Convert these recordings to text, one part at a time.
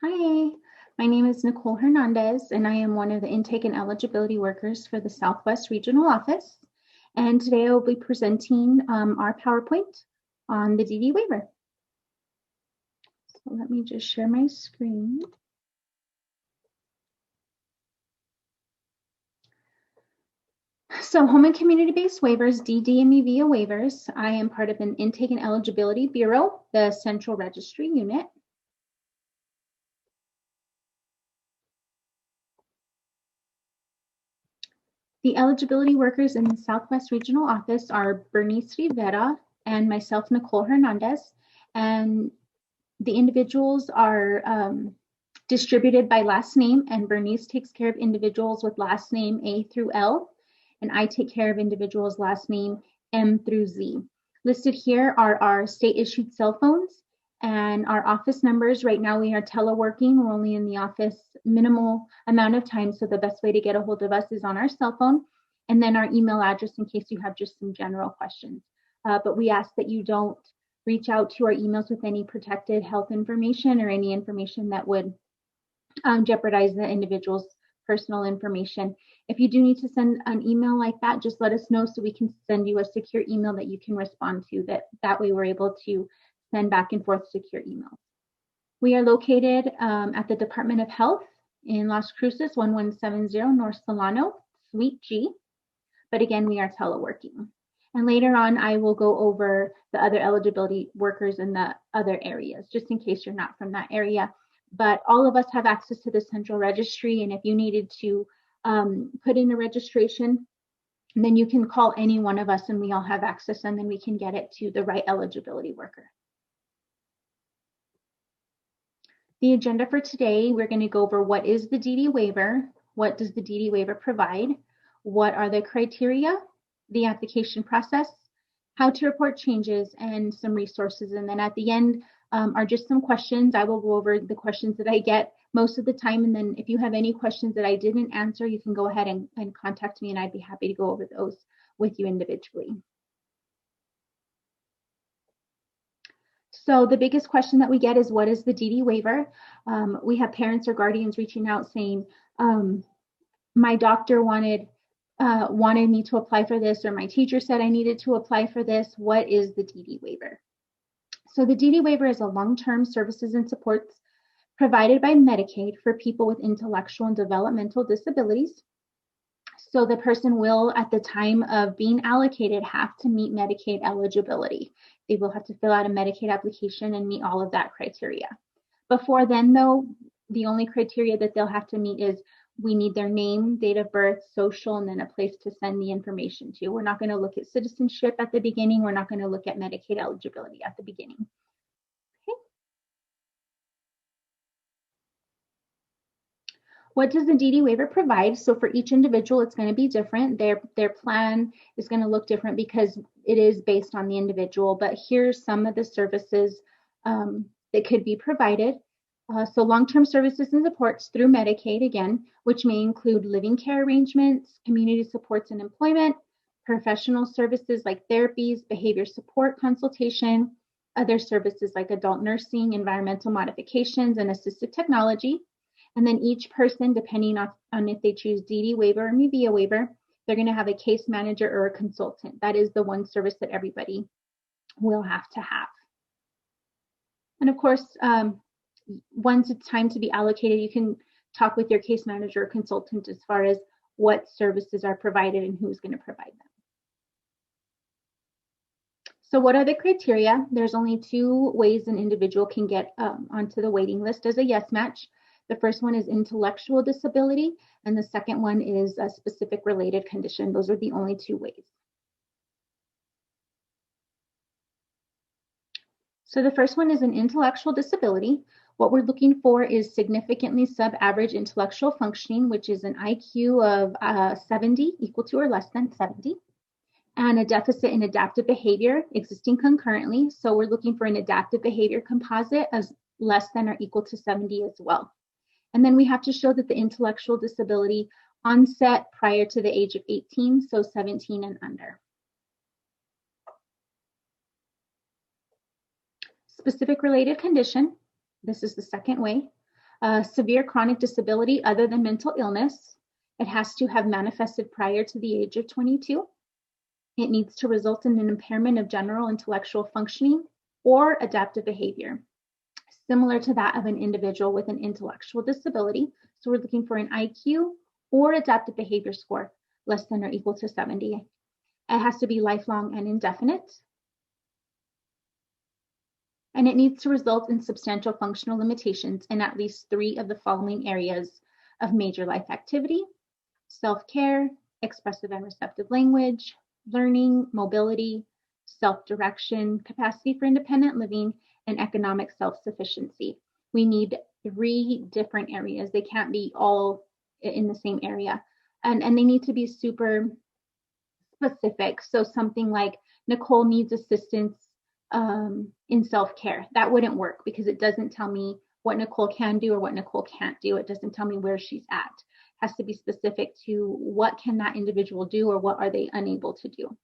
Hi, my name is Nicole Hernandez, and I am one of the intake and eligibility workers for the Southwest Regional Office. And today I will be presenting our PowerPoint on the DD waiver. So let me just share my screen. So home and community-based waivers, DD and MVIA waivers. I am part of an intake and eligibility bureau, the central registry unit. The eligibility workers in the Southwest Regional Office are Bernice Rivera and myself, Nicole Hernandez. And the individuals are distributed by last name, and Bernice takes care of individuals with last name A through L, and I take care of individuals last name M through Z. Listed here are our state issued cell phones and our office numbers. Right now we are teleworking. We're only in the office minimal amount of time, so the best way to get a hold of us is on our cell phone, and then our email address in case you have just some general questions. But we ask that you don't reach out to our emails with any protected health information or any information that would jeopardize the individual's personal information. If you do need to send an email like that, just let us know so we can send you a secure email that you can respond to. That way we're able to send back and forth secure emails. We are located at the Department of Health in Las Cruces, 1170 North Solano, Suite G. But again, we are teleworking. And later on, I will go over the other eligibility workers in the other areas, just in case you're not from that area. But all of us have access to the central registry, and if you needed to put in a registration, then you can call any one of us and we all have access, and then we can get it to the right eligibility worker. The agenda for today, we're going to go over what is the DD waiver, what does the DD waiver provide, what are the criteria, the application process, how to report changes, and some resources. And then at the end are just some questions. I will go over the questions that I get most of the time. And then if you have any questions that I didn't answer, you can go ahead and contact me, and I'd be happy to go over those with you individually. So the biggest question that we get is, what is the DD waiver? We have parents or guardians reaching out saying, my doctor wanted me to apply for this, or my teacher said I needed to apply for this. What is the DD waiver? So the DD waiver is a long-term services and supports provided by Medicaid for people with intellectual and developmental disabilities. So the person will, at the time of being allocated, have to meet Medicaid eligibility. They will have to fill out a Medicaid application and meet all of that criteria. Before then, though, the only criteria that they'll have to meet is we need their name, date of birth, social, and then a place to send the information to. We're not going to look at citizenship at the beginning. We're not going to look at Medicaid eligibility at the beginning. Okay. What does the DD waiver provide? So for each individual, it's going to be different. Their plan is going to look different because it is based on the individual. But here's some of the services that could be provided. So long-term services and supports through Medicaid, again, which may include living care arrangements, community supports and employment, professional services like therapies, behavior support consultation, other services like adult nursing, environmental modifications, and assistive technology. And then each person, depending on if they choose DD waiver or MVIA waiver, they're going to have a case manager or a consultant. That is the one service that everybody will have to have. And of course, once it's time to be allocated, you can talk with your case manager or consultant as far as what services are provided and who's going to provide them. So what are the criteria? There's only two ways an individual can get onto the waiting list as a yes match. The first one is intellectual disability, and the second one is a specific related condition. Those are the only two ways. So the first one is an intellectual disability. What we're looking for is significantly sub-average intellectual functioning, which is an IQ of 70, equal to or less than 70, and a deficit in adaptive behavior existing concurrently. So we're looking for an adaptive behavior composite as less than or equal to 70 as well. And then we have to show that the intellectual disability onset prior to the age of 18, so 17 and under. Specific related condition, this is the second way. Severe chronic disability other than mental illness. It has to have manifested prior to the age of 22. It needs to result in an impairment of general intellectual functioning or adaptive behavior, similar to that of an individual with an intellectual disability. So we're looking for an IQ or adaptive behavior score less than or equal to 70. It has to be lifelong and indefinite. And it needs to result in substantial functional limitations in at least 3 of the following areas of major life activity: self-care, expressive and receptive language, learning, mobility, self-direction, capacity for independent living, and economic self-sufficiency. We need 3 different areas. They can't be all in the same area. And they need to be super specific. So something like Nicole needs assistance in self-care. That wouldn't work because it doesn't tell me what Nicole can do or what Nicole can't do. It doesn't tell me where she's at. It has to be specific to what can that individual do or what are they unable to do.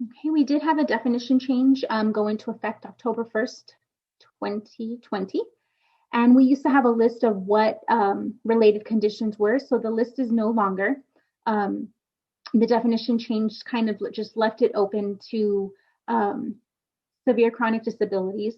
Okay, we did have a definition change go into effect October 1st, 2020. And we used to have a list of what related conditions were. So the list is no longer. The definition change kind of just left it open to severe chronic disabilities.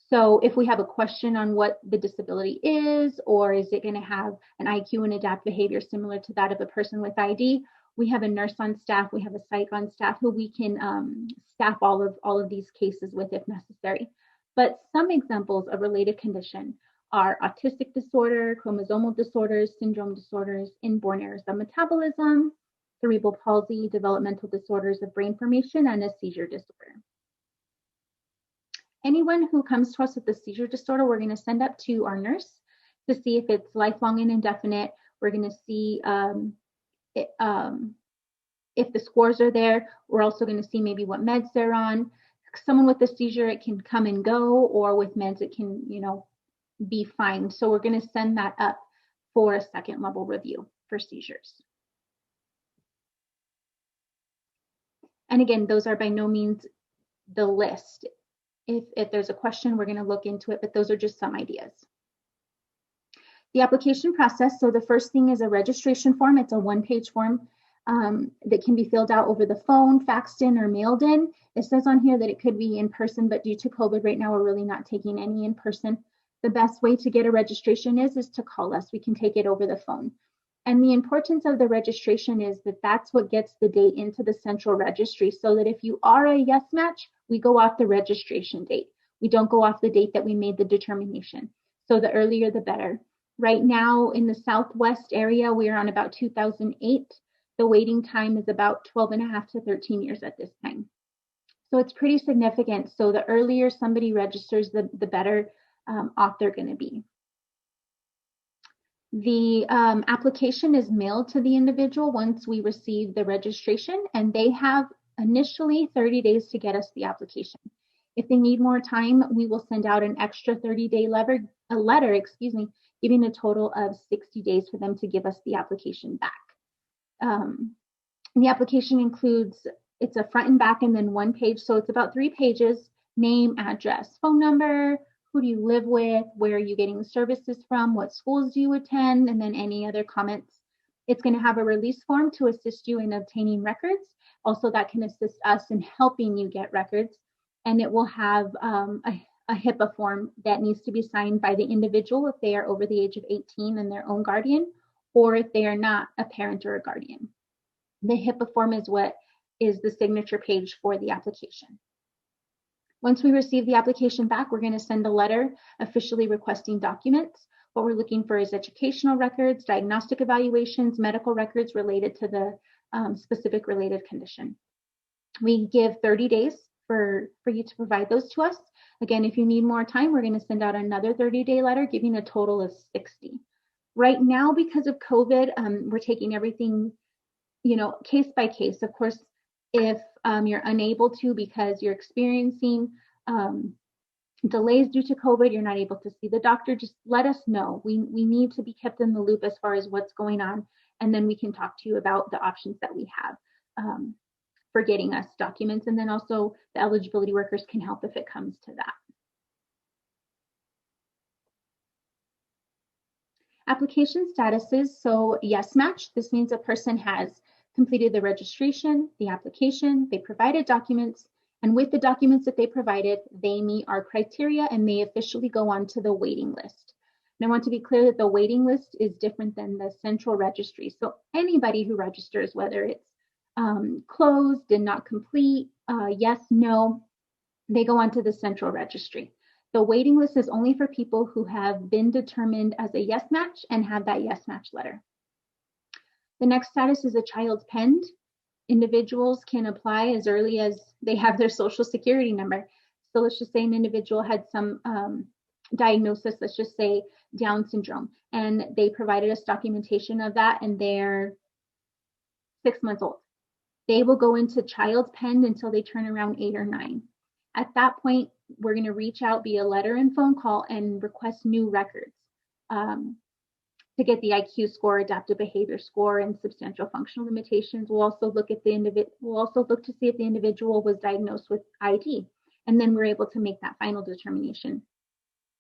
So if we have a question on what the disability is, or is it going to have an IQ and adapt behavior similar to that of a person with ID, we have a nurse on staff, we have a psych on staff who we can staff all of these cases with if necessary. But some examples of related condition are autistic disorder, chromosomal disorders, syndrome disorders, inborn errors of metabolism, cerebral palsy, developmental disorders of brain formation, and a seizure disorder. Anyone who comes to us with a seizure disorder, we're going to send up to our nurse to see if it's lifelong and indefinite. We're going to see if the scores are there. We're also going to see maybe what meds they're on. Someone with a seizure, it can come and go, or with meds, it can, be fine. So we're going to send that up for a second level review for seizures. And again, those are by no means the list. If there's a question, we're going to look into it, but those are just some ideas. The application process. So the first thing is a registration form. It's a 1-page form that can be filled out over the phone, faxed in, or mailed in. It says on here that it could be in person, but due to COVID right now, we're really not taking any in person. The best way to get a registration is to call us. We can take it over the phone. And the importance of the registration is that that's what gets the date into the central registry, so that if you are a yes match, we go off the registration date. We don't go off the date that we made the determination. So the earlier, the better. Right now in the Southwest area, we are on about 2008. The waiting time is about 12.5 to 13 years at this time. So it's pretty significant. So the earlier somebody registers, the better off they're going to be. The application is mailed to the individual once we receive the registration, and they have initially 30 days to get us the application. If they need more time, we will send out an extra 30-day letter, giving a total of 60 days for them to give us the application back. The application includes, it's a front and back and then 1 page, so it's about 3 pages: name, address, phone number, who do you live with, where are you getting services from, what schools do you attend, and then any other comments. It's going to have a release form to assist you in obtaining records. Also, that can assist us in helping you get records. And it will have a HIPAA form that needs to be signed by the individual if they are over the age of 18 and their own guardian, or if they are not a parent or a guardian. The HIPAA form is what is the signature page for the application. Once we receive the application back, we're going to send a letter officially requesting documents. What we're looking for is educational records, diagnostic evaluations, medical records related to the specific related condition. We give 30 days for you to provide those to us. Again, if you need more time, we're going to send out another 30-day letter, giving a total of 60. Right now, because of COVID, we're taking everything, case by case. Of course, if you're unable to because you're experiencing delays due to COVID, you're not able to see the doctor, just let us know. We need to be kept in the loop as far as what's going on, and then we can talk to you about the options that we have for getting us documents. And then also the eligibility workers can help if it comes to that. Application statuses, so yes match, this means a person has completed the registration, the application, they provided documents, and with the documents that they provided, they meet our criteria and they officially go on to the waiting list. And I want to be clear that the waiting list is different than the central registry. So anybody who registers, whether it's closed, did not complete, yes, no, they go on to the central registry. The waiting list is only for people who have been determined as a yes match and have that yes match letter. The next status is a child's penned. Individuals can apply as early as they have their social security number. So let's just say an individual had some diagnosis, let's just say Down syndrome, and they provided us documentation of that and they're 6 months old. They will go into child's penned until they turn around 8 or 9. At that point, we're going to reach out via letter and phone call and request new records to get the IQ score, adaptive behavior score, and substantial functional limitations. We'll also look at we'll also look to see if the individual was diagnosed with ID, and then we're able to make that final determination.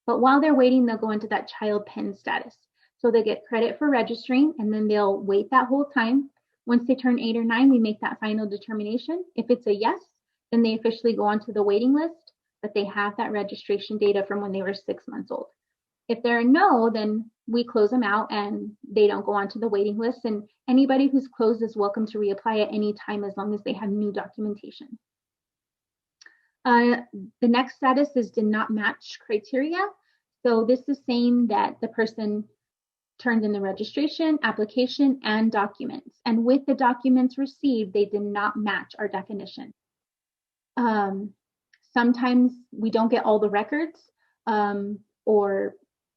But while they're waiting, they'll go into that child pen status. So they get credit for registering, and then they'll wait that whole time. Once they turn 8 or 9, we make that final determination. If it's a yes, then they officially go onto the waiting list, but they have that registration data from when they were 6 months old. If they're a no, then we close them out and they don't go onto the waiting list. And anybody who's closed is welcome to reapply at any time as long as they have new documentation. The next status is did not match criteria. So this is saying that the person turned in the registration, application, and documents. And with the documents received, they did not match our definition. Sometimes we don't get all the records, or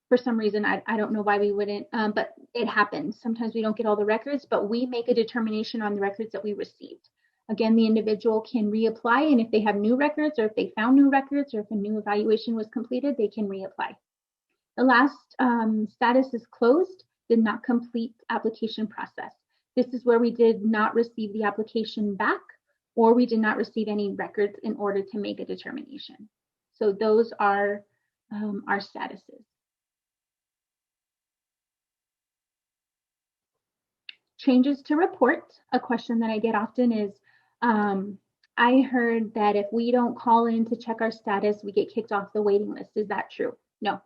for some reason, I don't know why we wouldn't, but it happens. Sometimes we don't get all the records, but we make a determination on the records that we received. Again, the individual can reapply, and if they have new records, or if they found new records, or if a new evaluation was completed, they can reapply. The last status is closed, did not complete application process. This is where we did not receive the application back, or we did not receive any records in order to make a determination. So those are our statuses. Changes to report. A question that I get often is, I heard that if we don't call in to check our status, we get kicked off the waiting list. Is that true? No,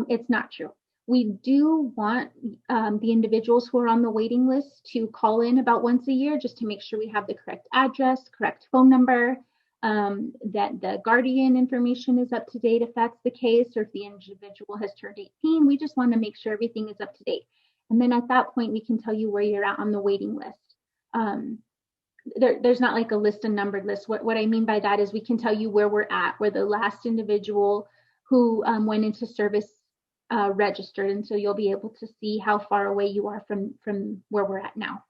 it's not true. We do want the individuals who are on the waiting list to call in about once a year just to make sure we have the correct address, correct phone number, that the guardian information is up to date if that's the case, or if the individual has turned 18. We just want to make sure everything is up to date. And then at that point, we can tell you where you're at on the waiting list. There's not like a list, a numbered list. What I mean by that is we can tell you where we're at, where the last individual who went into service registered, and so you'll be able to see how far away you are from where we're at now.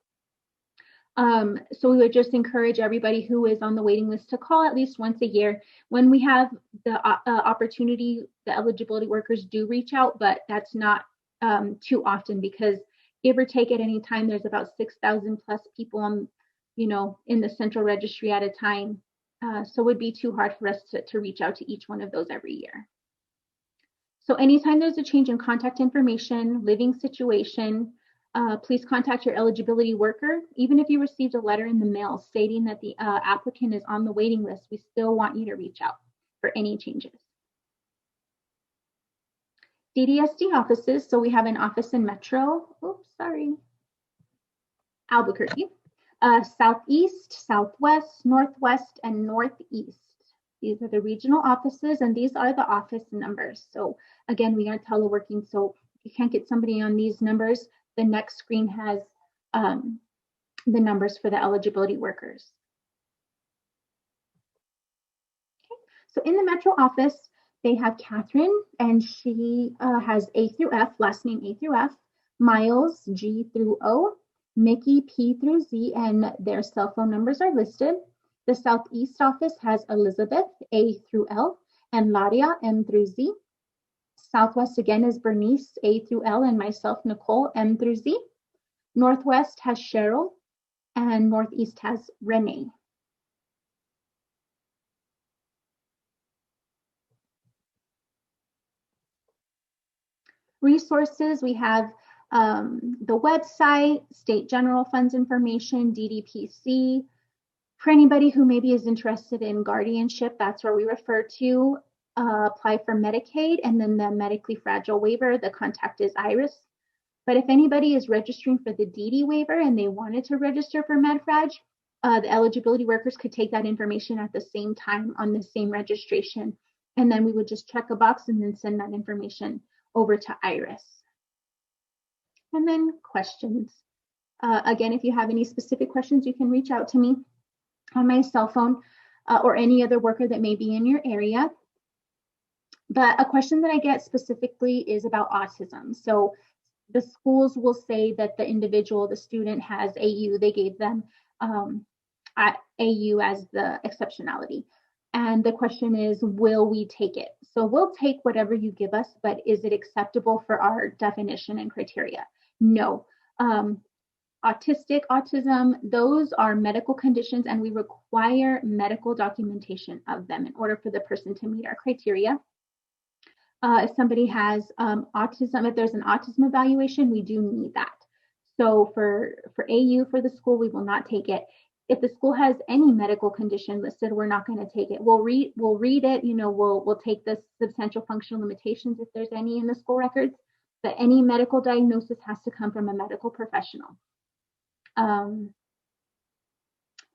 So we would just encourage everybody who is on the waiting list to call at least once a year. When we have the opportunity, the eligibility workers do reach out, but that's not too often, because give or take at any time, there's about 6,000 plus people on, in the central registry at a time. So it would be too hard for us to reach out to each one of those every year. So anytime there's a change in contact information, living situation, please contact your eligibility worker. Even if you received a letter in the mail stating that the applicant is on the waiting list, we still want you to reach out for any changes. DDSD offices, so we have an office in Albuquerque, Southeast, Southwest, Northwest, and Northeast. These are the regional offices, and these are the office numbers. So again, we are teleworking, so you can't get somebody on these numbers. The next screen has the numbers for the eligibility workers. Okay. So in the Metro office, they have Catherine, and she has A through F, last name A through F, Miles, G through O, Mickey, P through Z, and their cell phone numbers are listed. The Southeast office has Elizabeth, A through L, and Laria, M through Z. Southwest again is Bernice, A through L, and myself, Nicole, M through Z. Northwest has Cheryl, and Northeast has Renee. Resources, we have the website, state general funds information, DDPC. For anybody who maybe is interested in guardianship, that's where we refer to. Apply for Medicaid, and then the medically fragile waiver, the contact is Iris. But if anybody is registering for the DD waiver and they wanted to register for MedFrag, the eligibility workers could take that information at the same time on the same registration. And then we would just check a box and then send that information over to Iris. And then questions. Again, if you have any specific questions, you can reach out to me on my cell phone or any other worker that may be in your area. But a question that I get specifically is about autism. So the schools will say that the individual, the student has AU, they gave them AU as the exceptionality. And the question is, will we take it? So we'll take whatever you give us, but is it acceptable for our definition and criteria? No. Autism, those are medical conditions, and we require medical documentation of them in order for the person to meet our criteria. If somebody has autism, if there's an autism evaluation, we do need that. So for AU, for the school, we will not take it. If the school has any medical condition listed, we're not going to take it. We'll read it, we'll take the substantial functional limitations if there's any in the school records, but any medical diagnosis has to come from a medical professional. And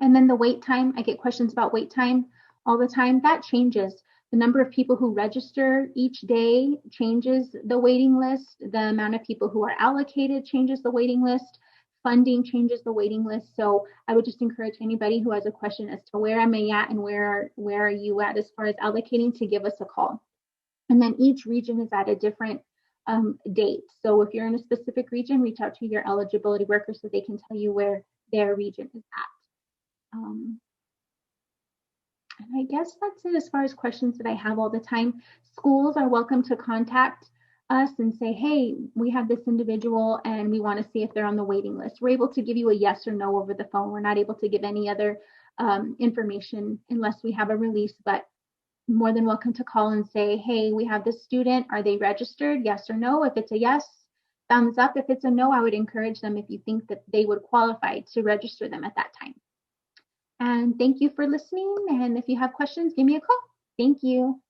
then the wait time, I get questions about wait time all the time. That changes. The number of people who register each day changes the waiting list. The amount of people who are allocated changes the waiting list. Funding changes the waiting list. So I would just encourage anybody who has a question as to where am I at and where are you at as far as allocating, to give us a call. And then each region is at a different date. So if you're in a specific region, reach out to your eligibility worker so they can tell you where their region is at. And I guess that's it as far as questions that I have all the time. Schools are welcome to contact us and say, hey, we have this individual and we want to see if they're on the waiting list. We're able to give you a yes or no over the phone. We're not able to give any other information unless we have a release, but more than welcome to call and say, hey, we have this student. Are they registered? Yes or no? If it's a yes, thumbs up. If it's a no, I would encourage them if you think that they would qualify to register them at that time. And thank you for listening. And if you have questions, give me a call. Thank you.